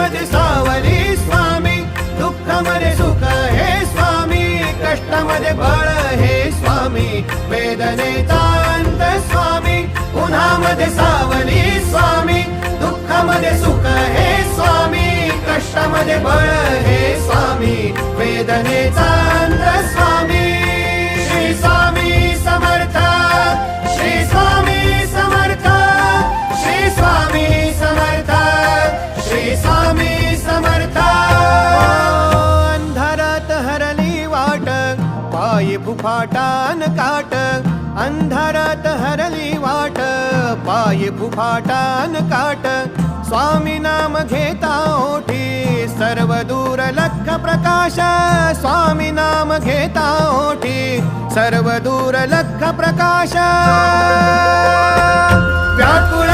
उन्हामध्ये सावली स्वामी, दुःखामध्ये सुख हे स्वामी, कष्टामध्ये बळ हे स्वामी, वेदनेचा अंत स्वामी, उन्हामध्ये सावली स्वामी, दुःखामध्ये सुख हे स्वामी, कष्टामध्ये बळ हे स्वामी, वेदनेचा अंत स्वामी. श्री स्वामी समर्थ, श्री स्वामी समर्थ, श्री स्वामी समर्थ, श्री स्वामी समर्थ. अंधारात हरली वाट, पायी फुफाटान काट, अंधारात हरली वाट, पायी फुफाटान काट, स्वामी नाम घेता ओठी, सर्व दूर लख प्रकाश, स्वामी नाम घेता ओठी, सर्व दूर लख प्रकाश. व्याकुळ